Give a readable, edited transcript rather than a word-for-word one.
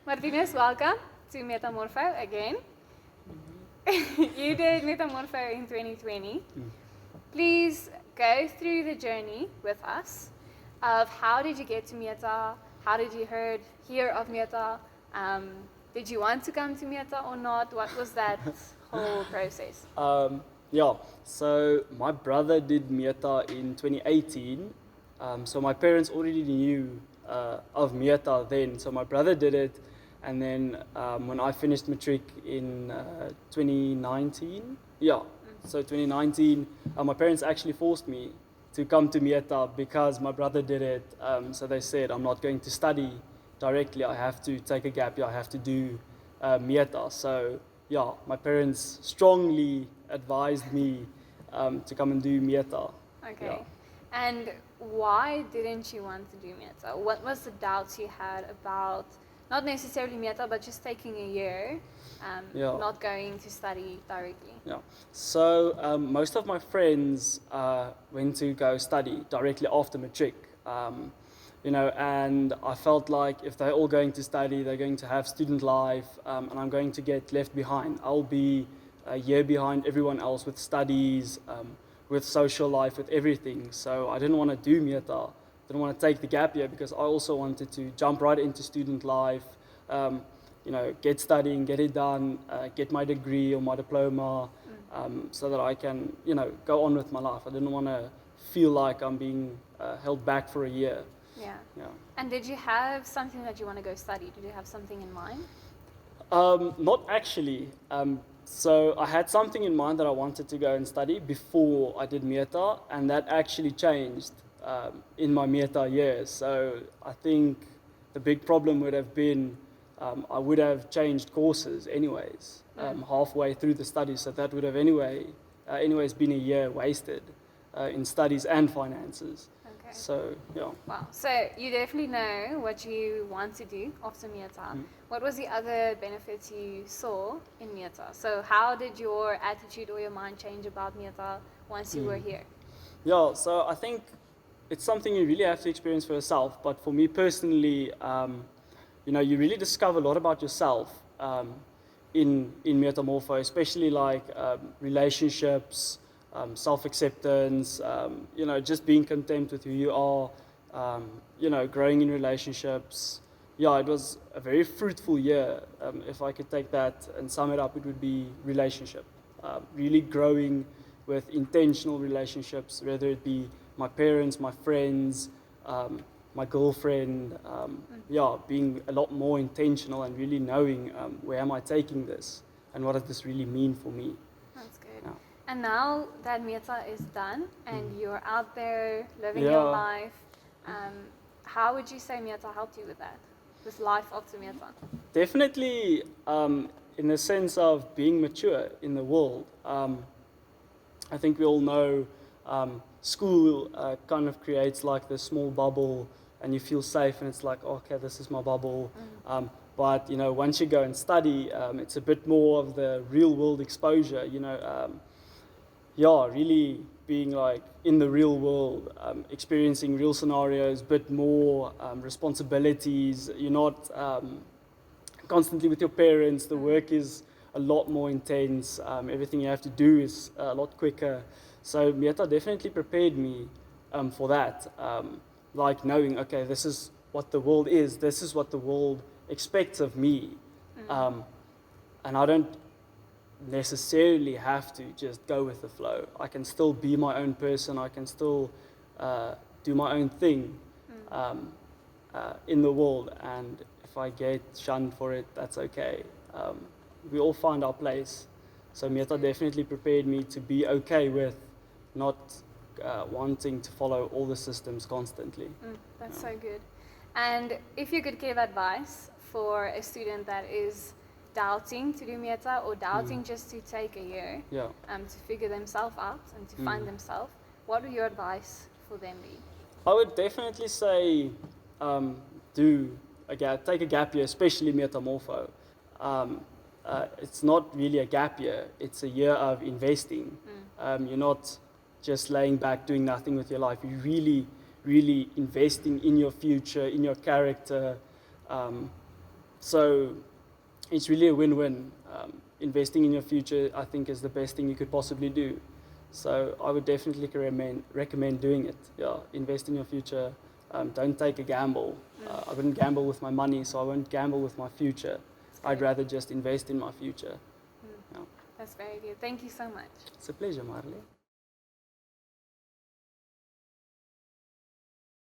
Marthinus, welcome to Metamorpho again. You did Metamorpho in 2020. Please go through the journey with us of how did you get to Meta, how did you hear of Meta, did you want to come to Meta or not, what was that whole process? So my brother did Meta in 2018. So my parents already knew of Meta then. So my brother did it, and then when I finished matric in 2019, so 2019, my parents actually forced me to come to Meta because my brother did it. So they said, I'm not going to study directly, I have to take a gap year, I have to do Meta. So my parents strongly advised me to come and do Meta. Okay. Yeah. And why didn't you want to do Meta? What was the doubts you had about, not necessarily Meta, but just taking a year, not going to study directly? Yeah. So most of my friends went to go study directly after matric. And I felt like if they're all going to study, they're going to have student life, and I'm going to get left behind. I'll be a year behind everyone else with studies, with social life, with everything. So I didn't want to do Meta. Didn't want to take the gap year because I also wanted to jump right into student life, get studying, get it done, get my degree or my diploma, so that I can, go on with my life. I didn't want to feel like I'm being held back for a year. Yeah. Yeah. And did you have something that you want to go study? Did you have something in mind? Not actually. So I had something in mind that I wanted to go and study before I did Meta, and that actually changed in my Meta years. So I think the big problem would have been I would have changed courses anyways, halfway through the studies. So that would have anyways been a year wasted in studies and finances. Okay. So, yeah. Wow. So you definitely know what you want to do after Meta. What was the other benefits you saw in Meta? So how did your attitude or your mind change about Meta once you were here? Yeah, so I think it's something you really have to experience for yourself. But for me personally, you really discover a lot about yourself in Metamorpho, especially like relationships, self-acceptance, just being content with who you are, growing in relationships. Yeah, it was a very fruitful year. If I could take that and sum it up, it would be relationship. Really growing with intentional relationships, whether it be my parents, my friends, my girlfriend, being a lot more intentional and really knowing where am I taking this and what does this really mean for me. That's good. Yeah. And now that Meta is done and you're out there living your life, how would you say Meta helped you with that? This life after Meta? Definitely in the sense of being mature in the world. I think we all know school kind of creates like this small bubble and you feel safe and it's like, okay, this is my bubble. But, once you go and study, it's a bit more of the real world exposure, really being like in the real world, experiencing real scenarios, bit more responsibilities. You're not constantly with your parents. The work is a lot more intense. Everything you have to do is a lot quicker. So Meta definitely prepared me for that. Like knowing, okay, this is what the world is. This is what the world expects of me. And I don't necessarily have to just go with the flow. I can still be my own person. I can still do my own thing in the world. And if I get shunned for it, that's okay. We all find our place. So Meta definitely prepared me to be okay with not wanting to follow all the systems constantly. That's so good. And if you could give advice for a student that is doubting to do Meta or doubting just to take a year to figure themselves out and to find themselves, what would your advice for them be? I would definitely say take a gap year, especially Metamorpho. It's not really a gap year, it's a year of investing. You're not just laying back doing nothing with your life. You're really investing in your future, in your character, So it's really a win-win. Investing in your future, I think, is the best thing you could possibly do. So I would definitely recommend doing it. Yeah, invest in your future. Don't take a gamble. I wouldn't gamble with my money, so I won't gamble with my future. I'd rather just invest in my future. Yeah. That's very good. Thank you so much. It's a pleasure, Marley.